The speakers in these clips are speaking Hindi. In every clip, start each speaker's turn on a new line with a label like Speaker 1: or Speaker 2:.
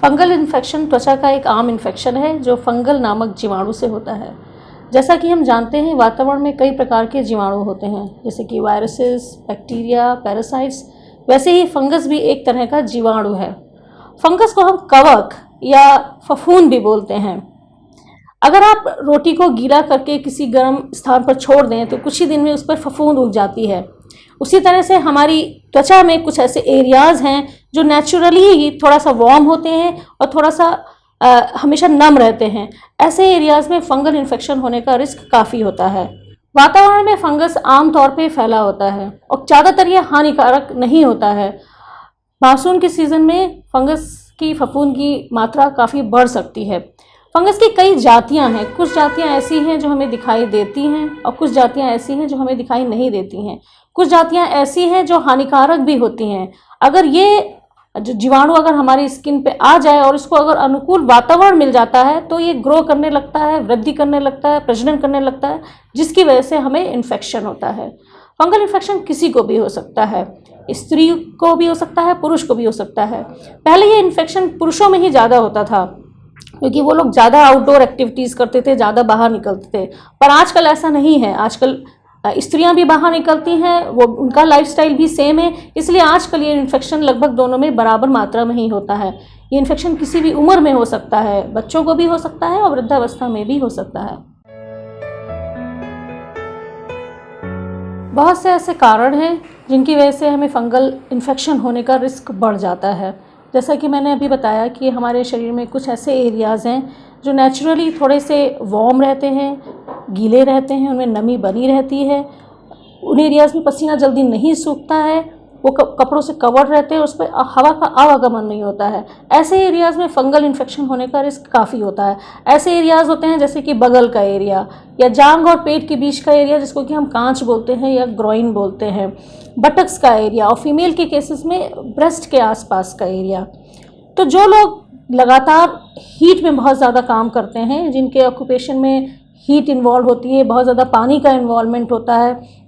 Speaker 1: फंगल इन्फेक्शन त्वचा का एक आम इन्फेक्शन है जो फंगल नामक जीवाणु से होता है। जैसा कि हम जानते हैं, वातावरण में कई प्रकार के जीवाणु होते हैं, जैसे कि वायरसेस, बैक्टीरिया, पैरासाइट्स। वैसे ही फंगस भी एक तरह का जीवाणु है। फंगस को हम कवक या फफूंद भी बोलते हैं। अगर आप रोटी को गीला करके किसी गर्म स्थान पर छोड़ दें तो कुछ ही दिन में उस पर फफूंद उग जाती है। उसी तरह से हमारी त्वचा में कुछ ऐसे एरियाज़ हैं जो नेचुरली ही थोड़ा सा वार्म होते हैं और थोड़ा सा हमेशा नम रहते हैं। ऐसे एरियाज़ में फंगल इन्फेक्शन होने का रिस्क काफ़ी होता है। वातावरण में फंगस आमतौर पे फैला होता है और ज़्यादातर यह हानिकारक नहीं होता है। मानसून के सीज़न में फंगस की फफूंद की मात्रा काफ़ी बढ़ सकती है। फंगस की कई जातियां हैं। कुछ जातियां ऐसी हैं जो हमें दिखाई देती हैं और कुछ जातियां ऐसी हैं जो हमें दिखाई नहीं देती हैं। कुछ जातियां ऐसी हैं जो हानिकारक भी होती हैं। अगर ये जो जीवाणु अगर हमारी स्किन पे आ जाए और इसको अगर अनुकूल वातावरण मिल जाता है तो ये ग्रो करने लगता है, वृद्धि करने लगता है, प्रजनन करने लगता है, जिसकी वजह से हमें इन्फेक्शन होता है। फंगल इन्फेक्शन किसी को भी हो सकता है, स्त्री को भी हो सकता है, पुरुष को भी हो सकता है। पहले ये इन्फेक्शन पुरुषों में ही ज़्यादा होता था क्योंकि वो लोग ज़्यादा आउटडोर एक्टिविटीज़ करते थे, ज़्यादा बाहर निकलते थे। पर आजकल ऐसा नहीं है। आजकल स्त्रियां भी बाहर निकलती हैं, वो उनका लाइफस्टाइल भी सेम है, इसलिए आजकल ये इन्फेक्शन लगभग दोनों में बराबर मात्रा में ही होता है। ये इन्फेक्शन किसी भी उम्र में हो सकता है, बच्चों को भी हो सकता है और वृद्धावस्था में भी हो सकता है। बहुत से ऐसे कारण हैं जिनकी वजह से हमें फंगल इन्फेक्शन होने का रिस्क बढ़ जाता है। जैसा कि मैंने अभी बताया कि हमारे शरीर में कुछ ऐसे एरियाज़ हैं जो नेचुरली थोड़े से वार्म रहते हैं, गीले रहते हैं, उनमें नमी बनी रहती है। उन एरियाज़ में पसीना जल्दी नहीं सूखता है, वो कपड़ों से कवर रहते हैं, उस पर हवा का आवागमन नहीं होता है। ऐसे एरियाज़ में फंगल इन्फेक्शन होने का रिस्क काफ़ी होता है। ऐसे एरियाज़ होते हैं जैसे कि बगल का एरिया या जांघ और पेट के बीच का एरिया, जिसको कि हम कांच बोलते हैं या ग्रोइन बोलते हैं, बटक्स का एरिया और फीमेल के केसेस में ब्रेस्ट के आसपास का एरिया। तो जो लोग लगातार हीट में बहुत ज़्यादा काम करते हैं, जिनके ऑक्यूपेशन में हीट इन्वॉल्व होती है, बहुत ज़्यादा पानी का इन्वॉल्वमेंट होता है,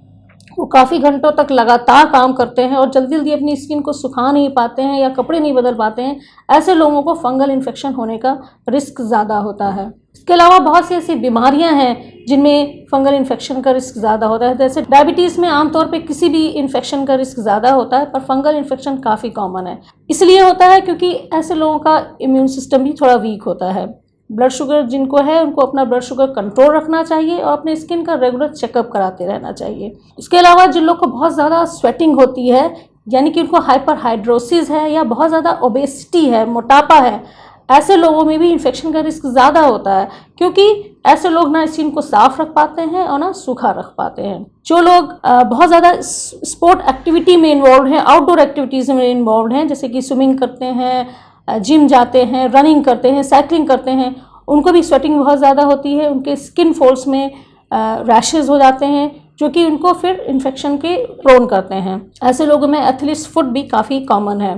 Speaker 1: वो काफ़ी घंटों तक लगातार काम करते हैं और जल्दी जल्दी अपनी स्किन को सुखा नहीं पाते हैं या कपड़े नहीं बदल पाते हैं, ऐसे लोगों को फंगल इन्फेक्शन होने का रिस्क ज़्यादा होता है। इसके अलावा बहुत सी ऐसी बीमारियां हैं जिनमें फंगल इन्फेक्शन का रिस्क ज़्यादा होता है। जैसे डायबिटीज़ में आमतौर पे किसी भी इन्फेक्शन का रिस्क ज़्यादा होता है, पर फंगल इन्फेक्शन काफ़ी कॉमन है। इसलिए होता है क्योंकि ऐसे लोगों का इम्यून सिस्टम भी थोड़ा वीक होता है। ब्लड शुगर जिनको है उनको अपना ब्लड शुगर कंट्रोल रखना चाहिए और अपने स्किन का रेगुलर चेकअप कराते रहना चाहिए। इसके अलावा जिन लोग को बहुत ज़्यादा स्वेटिंग होती है, यानी कि उनको हाइपरहाइड्रोसिस है या बहुत ज़्यादा ओबेसिटी है, मोटापा है, ऐसे लोगों में भी इन्फेक्शन का रिस्क ज़्यादा होता है क्योंकि ऐसे लोग ना स्किन को साफ रख पाते हैं और ना सूखा रख पाते हैं। जो लोग बहुत ज़्यादा स्पोर्ट एक्टिविटी में इन्वॉल्व हैं, आउटडोर एक्टिविटीज़ में इन्वॉल्व हैं, जैसे कि स्विमिंग करते हैं, जिम जाते हैं, रनिंग करते हैं, साइकिलिंग करते हैं, उनको भी स्वेटिंग बहुत ज़्यादा होती है। उनके स्किन फोल्ड्स में रैशेज़ हो जाते हैं जो कि उनको फिर इन्फेक्शन के प्रोन करते हैं। ऐसे लोगों में एथलीट्स फुट भी काफ़ी कॉमन है।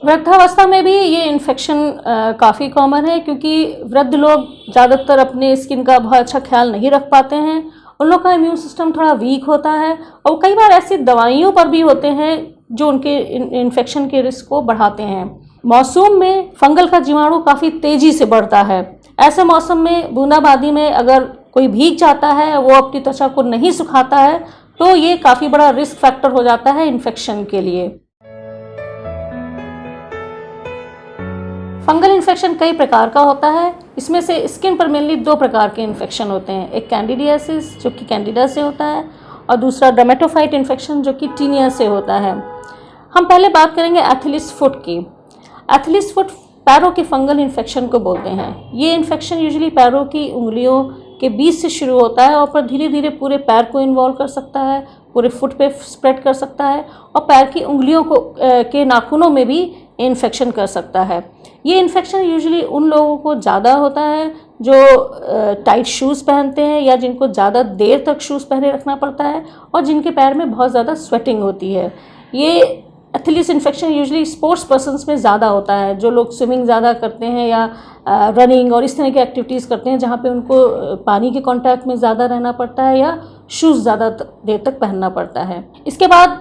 Speaker 1: वृद्धावस्था में भी ये इन्फेक्शन काफ़ी कॉमन है क्योंकि वृद्ध लोग ज़्यादातर अपने स्किन का बहुत अच्छा ख्याल नहीं रख पाते हैं। उन लोग का इम्यून सिस्टम थोड़ा वीक होता है और कई बार ऐसी दवाइयों पर भी होते हैं जो उनके इन्फेक्शन के रिस्क को बढ़ाते हैं। मौसम में फंगल का जीवाणु काफ़ी तेज़ी से बढ़ता है। ऐसे मौसम में बूंदाबांदी में अगर कोई भीग जाता है, वो अपनी त्वचा को नहीं सुखाता है, तो ये काफ़ी बड़ा रिस्क फैक्टर हो जाता है इन्फेक्शन के लिए। फंगल इन्फेक्शन कई प्रकार का होता है। इसमें से स्किन पर मेनली दो प्रकार के इन्फेक्शन होते हैं। एक कैंडिडियासिस जो कि कैंडिडा से होता है और दूसरा डर्मेटोफाइट इन्फेक्शन जो कि टीनिया से होता है। हम पहले बात करेंगे एथलीट्स फुट की। एथलीट्स फुट पैरों के फंगल इन्फेक्शन को बोलते हैं। ये इन्फेक्शन यूजुअली पैरों की उंगलियों के बीच से शुरू होता है और फिर धीरे धीरे पूरे पैर को इन्वॉल्व कर सकता है, पूरे फुट पे स्प्रेड कर सकता है और पैर की उंगलियों को के नाखूनों में भी इन्फेक्शन कर सकता है। ये इन्फेक्शन यूजुअली उन लोगों को ज़्यादा होता है जो टाइट शूज़ पहनते हैं या जिनको ज़्यादा देर तक शूज़ पहने रखना पड़ता है और जिनके पैर में बहुत ज़्यादा स्वेटिंग होती है। ये athletes infection usually sports persons में ज़्यादा होता है, जो लोग स्विमिंग ज़्यादा करते हैं या रनिंग और इस तरह की एक्टिविटीज़ करते हैं जहाँ पे उनको पानी के कांटेक्ट में ज़्यादा रहना पड़ता है या शूज़ ज़्यादा देर तक पहनना पड़ता है। इसके बाद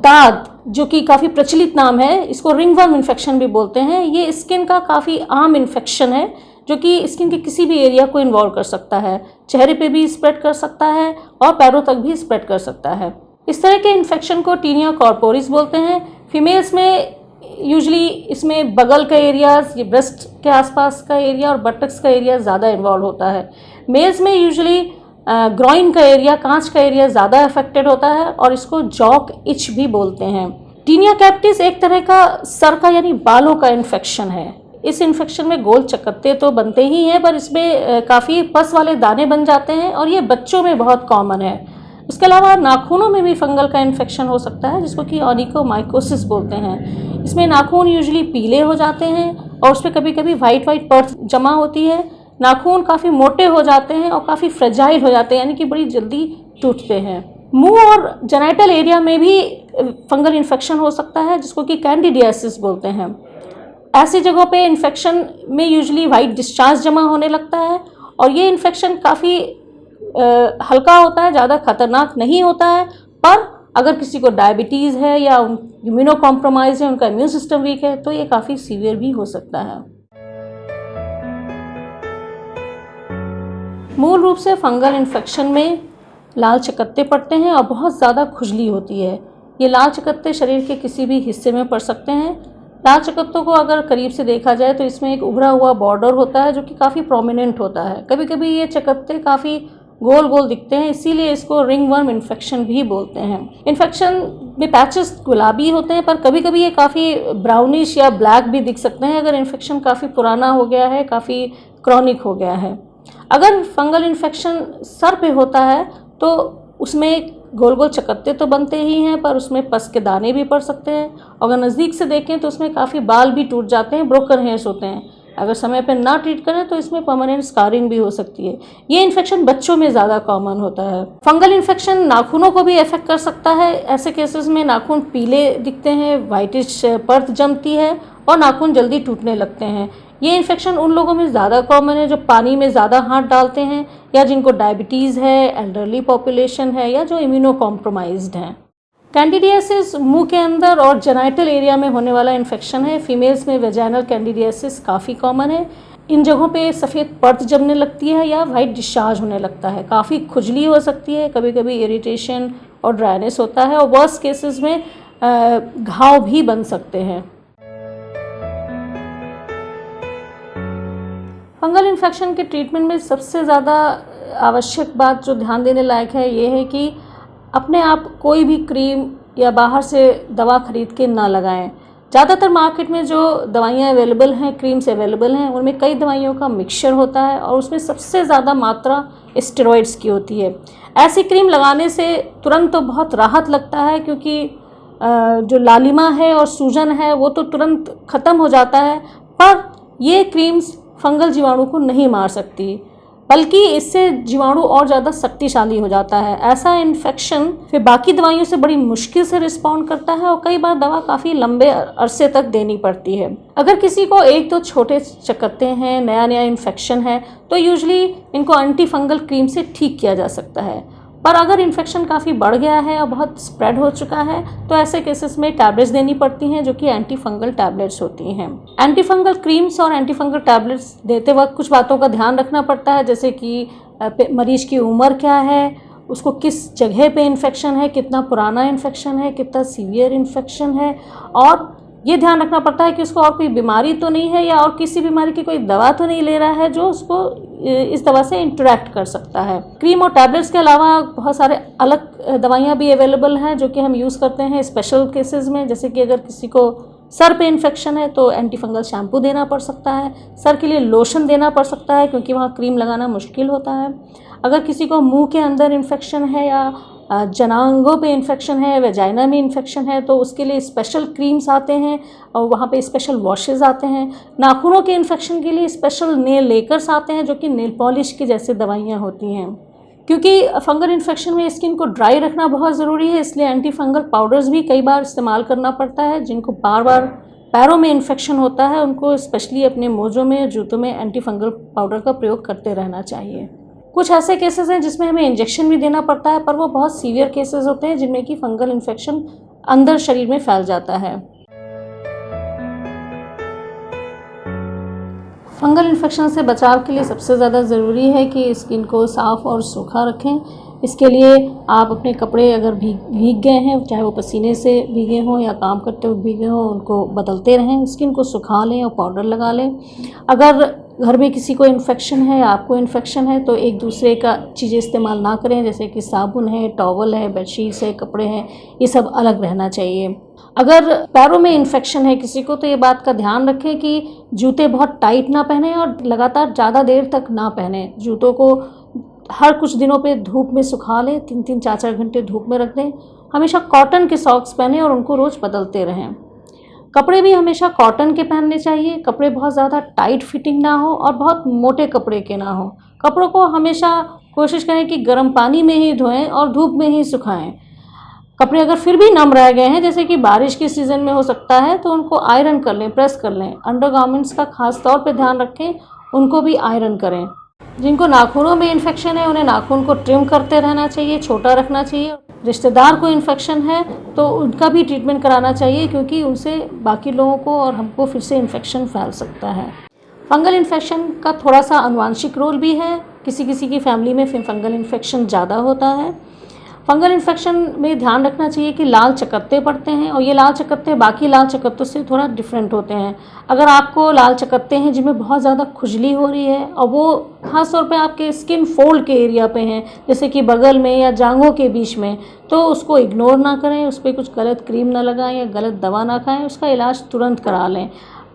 Speaker 1: दाद जो कि काफ़ी प्रचलित नाम है, इसको रिंगवर्म इन्फेक्शन भी बोलते हैं। ये स्किन का काफ़ी आम इन्फेक्शन है जो कि स्किन के किसी भी एरिया को इन्वॉल्व कर सकता है, चेहरे पे भी स्प्रेड कर सकता है और पैरों तक भी स्प्रेड कर सकता है। इस तरह के इन्फेक्शन को टीनिया कॉर्पोरिस बोलते हैं। फीमेल्स में यूजली इसमें बगल का एरियाज, ये ब्रेस्ट के आसपास का एरिया और बटक्स का एरिया ज़्यादा इन्वॉल्व होता है। मेल्स में यूजली ग्रॉइन का एरिया, कांच का एरिया ज़्यादा अफेक्टेड होता है और इसको जॉक इच भी बोलते हैं। टीनिया कैपिटिस एक तरह का सर का यानी बालों का इन्फेक्शन है। इस इन्फेक्शन में गोल चकत्ते तो बनते ही हैं, पर इसमें काफ़ी पस वाले दाने बन जाते हैं और ये बच्चों में बहुत कॉमन है। इसके अलावा नाखूनों में भी फंगल का इन्फेक्शन हो सकता है, जिसको कि ऑनिकोमाइकोसिस बोलते हैं। इसमें नाखून यूजुअली पीले हो जाते हैं और उस पर कभी कभी वाइट परत जमा होती है। नाखून काफ़ी मोटे हो जाते हैं और काफ़ी फ्रेजाइल हो जाते हैं, यानी कि बड़ी जल्दी टूटते हैं। मुंह और जेनाइटल एरिया में भी फंगल इन्फेक्शन हो सकता है, जिसको कि कैंडिडियासिस बोलते हैं। ऐसी जगहों पे इन्फेक्शन में यूजुअली वाइट डिस्चार्ज जमा होने लगता है और ये इन्फेक्शन काफ़ी हल्का होता है, ज़्यादा खतरनाक नहीं होता है। पर अगर किसी को डायबिटीज़ है या इम्यूनो कॉम्प्रोमाइज़ है, उनका इम्यून सिस्टम वीक है, तो ये काफ़ी सीवियर भी हो सकता है। मूल रूप से फंगल इन्फेक्शन में लाल चकत्ते पड़ते हैं और बहुत ज़्यादा खुजली होती है। ये लाल चकत्ते शरीर के किसी भी हिस्से में पड़ सकते हैं। लाल चकत्तों को अगर करीब से देखा जाए तो इसमें एक उभरा हुआ बॉर्डर होता है जो कि काफ़ी प्रोमिनेंट होता है। कभी कभी ये चकत्ते काफ़ी गोल गोल दिखते हैं, इसीलिए इसको रिंगवर्म इन्फेक्शन भी बोलते हैं। इन्फेक्शन में पैचेस गुलाबी होते हैं, पर कभी कभी ये काफ़ी ब्राउनिश या ब्लैक भी दिख सकते हैं अगर इन्फेक्शन काफ़ी पुराना हो गया है, काफ़ी क्रॉनिक हो गया है। अगर फंगल इन्फेक्शन सर पे होता है तो उसमें गोल गोल चकत्ते तो बनते ही हैं, पर उसमें पस के दाने भी पड़ सकते हैं। अगर नज़दीक से देखें तो उसमें काफ़ी बाल भी टूट जाते हैं, ब्रोकन हेयर्स होते हैं। अगर समय पर ना ट्रीट करें तो इसमें परमानेंट स्कारिंग भी हो सकती है। ये इन्फेक्शन बच्चों में ज़्यादा कॉमन होता है। फंगल इन्फेक्शन नाखूनों को भी अफेक्ट कर सकता है। ऐसे केसेस में नाखून पीले दिखते हैं, वाइटिश परत जमती है और नाखून जल्दी टूटने लगते हैं। ये इन्फेक्शन उन लोगों में ज़्यादा कॉमन है जो पानी में ज़्यादा हाथ डालते हैं या जिनको डायबिटीज़ है, एल्डरली पॉपुलेशन है या जो इम्यूनो कॉम्प्रोमाइज्ड हैं। कैंडिडियासिस मुंह के अंदर और जेनाइटल एरिया में होने वाला इन्फेक्शन है। फीमेल्स में वेजाइनल कैंडिडियासिस काफ़ी कॉमन है। इन जगहों पे सफ़ेद परत जमने लगती है या वाइट डिस्चार्ज होने लगता है। काफ़ी खुजली हो सकती है, कभी कभी इरिटेशन और ड्राइनेस होता है और वर्स्ट केसेस में घाव भी बन सकते हैं। फंगल इन्फेक्शन के ट्रीटमेंट में सबसे ज़्यादा आवश्यक बात जो ध्यान देने लायक है ये है कि अपने आप कोई भी क्रीम या बाहर से दवा खरीद के ना लगाएं। ज़्यादातर मार्केट में जो दवाइयाँ अवेलेबल हैं, क्रीम्स अवेलेबल हैं, उनमें कई दवाइयों का मिक्सचर होता है और उसमें सबसे ज़्यादा मात्रा स्टेरॉइड्स की होती है। ऐसी क्रीम लगाने से तुरंत तो बहुत राहत लगता है, क्योंकि जो लालिमा है और सूजन है वो तो तुरंत ख़त्म हो जाता है, पर ये क्रीम्स फंगल जीवाणु को नहीं मार सकती, बल्कि इससे जीवाणु और ज़्यादा शक्तिशाली हो जाता है। ऐसा इन्फेक्शन फिर बाकी दवाइयों से बड़ी मुश्किल से रिस्पॉन्ड करता है और कई बार दवा काफ़ी लंबे अरसे तक देनी पड़ती है। अगर किसी को एक दो छोटे चकत्ते हैं, नया नया इन्फेक्शन है, तो यूजुअली इनको एंटी फंगल क्रीम से ठीक किया जा सकता है। पर अगर इन्फेक्शन काफ़ी बढ़ गया है और बहुत स्प्रेड हो चुका है तो ऐसे केसेस में टैबलेट्स देनी पड़ती हैं, जो कि एंटी फंगल टैबलेट्स होती हैं। एंटी फंगल क्रीम्स और एंटी फंगल टैबलेट्स देते वक्त कुछ बातों का ध्यान रखना पड़ता है, जैसे कि मरीज की उम्र क्या है, उसको किस जगह पे इन्फेक्शन है, कितना पुराना इन्फेक्शन है, कितना सीवियर इन्फेक्शन है, और ये ध्यान रखना पड़ता है कि उसको और कोई बीमारी तो नहीं है या और किसी बीमारी की कोई दवा तो नहीं ले रहा है जो उसको इस दवा से इंटरेक्ट कर सकता है। क्रीम और टैबलेट्स के अलावा बहुत सारे अलग दवाइयाँ भी अवेलेबल हैं जो कि हम यूज़ करते हैं स्पेशल केसेस में। जैसे कि अगर किसी को सर पे इन्फेक्शन है तो एंटी फंगल शैम्पू देना पड़ सकता है, सर के लिए लोशन देना पड़ सकता है क्योंकि वहाँ क्रीम लगाना मुश्किल होता है। अगर किसी को मुंह के अंदर इन्फेक्शन है या जनांगों पे इन्फेक्शन है, वेजाइना में इन्फेक्शन है, तो उसके लिए स्पेशल क्रीम्स आते हैं और वहाँ पे स्पेशल वॉशेस आते हैं। नाखूनों के इन्फेक्शन के लिए स्पेशल नेल लेकर्स आते हैं जो कि नेल पॉलिश की जैसे दवाइयाँ होती हैं। क्योंकि फंगल इन्फेक्शन में स्किन को ड्राई रखना बहुत ज़रूरी है, इसलिए एंटी फंगल पाउडर्स भी कई बार इस्तेमाल करना पड़ता है। जिनको बार बार पैरों में इन्फेक्शन होता है उनको स्पेशली अपने मोज़ों में, जूतों में एंटी फंगल पाउडर का प्रयोग करते रहना चाहिए। कुछ ऐसे केसेस हैं जिसमें हमें इंजेक्शन भी देना पड़ता है, पर वो बहुत सीवियर केसेस होते हैं जिनमें कि फंगल इन्फेक्शन अंदर शरीर में फैल जाता है। फंगल इन्फेक्शन से बचाव के लिए सबसे ज़्यादा ज़रूरी है कि स्किन को साफ़ और सूखा रखें। इसके लिए आप अपने कपड़े अगर भीग गए हैं, चाहे वो पसीने से भीगे हों या काम करते हुए भीगे हों, उनको बदलते रहें। स्किन को सुखा लें और पाउडर लगा लें। अगर घर में किसी को इन्फेक्शन है या आपको इन्फेक्शन है तो एक दूसरे का चीज़ें इस्तेमाल ना करें, जैसे कि साबुन है, टॉवल है, बेडशीट्स है, कपड़े हैं, ये सब अलग रहना चाहिए। अगर पैरों में इन्फेक्शन है किसी को तो ये बात का ध्यान रखें कि जूते बहुत टाइट ना पहने और लगातार ज़्यादा देर तक ना पहने। जूतों को हर कुछ दिनों पे धूप में सुखा लें, 3-3 4-4 घंटे धूप में रख दें। हमेशा कॉटन के सॉक्स पहने और उनको रोज़ बदलते रहें। कपड़े भी हमेशा कॉटन के पहनने चाहिए। कपड़े बहुत ज़्यादा टाइट फिटिंग ना हो और बहुत मोटे कपड़े के ना हो। कपड़ों को हमेशा कोशिश करें कि गर्म पानी में ही धोएं और धूप में ही सुखाएं। कपड़े अगर फिर भी नम रह गए हैं, जैसे कि बारिश के सीज़न में हो सकता है, तो उनको आयरन कर लें, प्रेस कर लें। अंडरगारमेंट्स का खास तौर पे ध्यान रखें, उनको भी आयरन करें। जिनको नाखूनों में इन्फेक्शन है उन्हें नाखून को ट्रिम करते रहना चाहिए, छोटा रखना चाहिए। रिश्तेदार को इन्फेक्शन है तो उनका भी ट्रीटमेंट कराना चाहिए, क्योंकि उनसे बाकी लोगों को और हमको फिर से इन्फेक्शन फैल सकता है। फंगल इन्फेक्शन का थोड़ा सा आनुवांशिक रोल भी है। किसी किसी की फैमिली में फंगल इन्फेक्शन ज़्यादा होता है। फंगल इन्फेक्शन में ध्यान रखना चाहिए कि लाल चकत्ते पड़ते हैं और ये लाल चकत्ते बाकी लाल चकत्तों से थोड़ा डिफरेंट होते हैं। अगर आपको लाल चकत्ते हैं जिनमें बहुत ज़्यादा खुजली हो रही है और वो ख़ास तौर पे आपके स्किन फोल्ड के एरिया पे हैं, जैसे कि बगल में या जांघों के बीच में, तो उसको इग्नोर ना करें, उस पर कुछ गलत क्रीम ना लगाएं या गलत दवा ना खाएं। उसका इलाज तुरंत करा लें।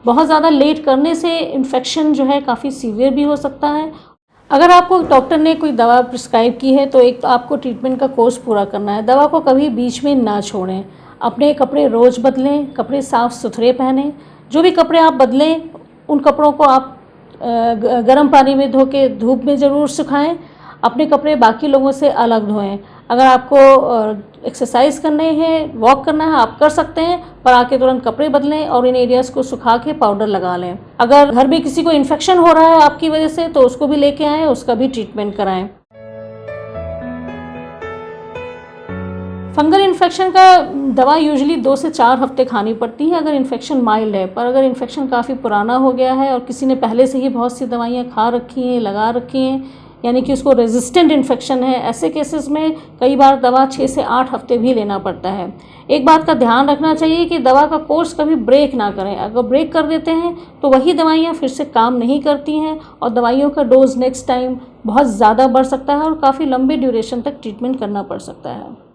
Speaker 1: बहुत ज़्यादा लेट करने से इन्फेक्शन जो है काफ़ी सीवियर भी हो सकता है। अगर आपको डॉक्टर ने कोई दवा प्रिस्क्राइब की है तो एक तो आपको ट्रीटमेंट का कोर्स पूरा करना है। दवा को कभी बीच में ना छोड़ें। अपने कपड़े रोज़ बदलें, कपड़े साफ़ सुथरे पहनें। जो भी कपड़े आप बदलें उन कपड़ों को आप गर्म पानी में धो के धूप में ज़रूर सुखाएं। अपने कपड़े बाकी लोगों से अलग धोएं। अगर आपको एक्सरसाइज करने हैं, वॉक करना है, आप कर सकते हैं, पर आके तुरंत कपड़े बदलें और इन एरियाज़ को सुखा के पाउडर लगा लें। अगर घर में किसी को इन्फेक्शन हो रहा है आपकी वजह से तो उसको भी लेके आएँ, उसका भी ट्रीटमेंट कराएं। फंगल इन्फेक्शन का दवा यूजुअली 2 से 4 हफ्ते खानी पड़ती है अगर इन्फेक्शन माइल्ड है। पर अगर इन्फेक्शन काफ़ी पुराना हो गया है और किसी ने पहले से ही बहुत सी दवाइयाँ खा रखी हैं, लगा रखी हैं, यानी कि उसको रेजिस्टेंट इन्फेक्शन है, ऐसे केसेस में कई बार दवा 6 से 8 हफ्ते भी लेना पड़ता है। एक बात का ध्यान रखना चाहिए कि दवा का कोर्स कभी ब्रेक ना करें। अगर ब्रेक कर देते हैं तो वही दवाइयाँ फिर से काम नहीं करती हैं और दवाइयों का डोज नेक्स्ट टाइम बहुत ज़्यादा बढ़ सकता है और काफ़ी लंबे ड्यूरेशन तक ट्रीटमेंट करना पड़ सकता है।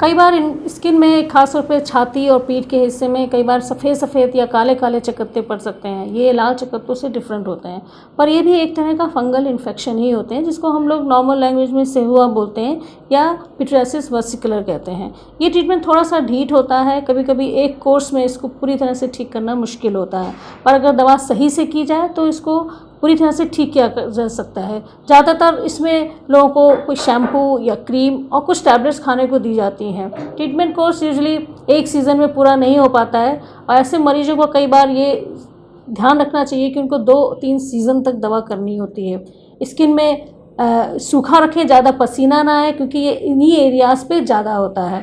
Speaker 1: कई बार स्किन में खास तौर पे छाती और पीठ के हिस्से में कई बार सफ़ेद सफ़ेद या काले काले चकत्ते पड़ सकते हैं। ये लाल चकत्तों से डिफरेंट होते हैं, पर ये भी एक तरह का फंगल इन्फेक्शन ही होते हैं, जिसको हम लोग नॉर्मल लैंग्वेज में सेहुआ बोलते हैं या पिटुराइसिस वर्सिकुलर कहते हैं। ये ट्रीटमेंट थोड़ा सा ढीठ होता है। कभी कभी एक कोर्स में इसको पूरी तरह से ठीक करना मुश्किल होता है, पर अगर दवा सही से की जाए तो इसको पूरी तरह से ठीक किया जा सकता है। ज़्यादातर इसमें लोगों को कोई शैम्पू या क्रीम और कुछ टैबलेट्स खाने को दी जाती हैं। ट्रीटमेंट कोर्स यूजुअली एक सीज़न में पूरा नहीं हो पाता है और ऐसे मरीजों को कई बार ये ध्यान रखना चाहिए कि उनको 2-3 सीज़न तक दवा करनी होती है। स्किन में सूखा रखें, ज़्यादा पसीना ना आए, क्योंकि ये इन्हीं एरियाज़ पे ज़्यादा होता है।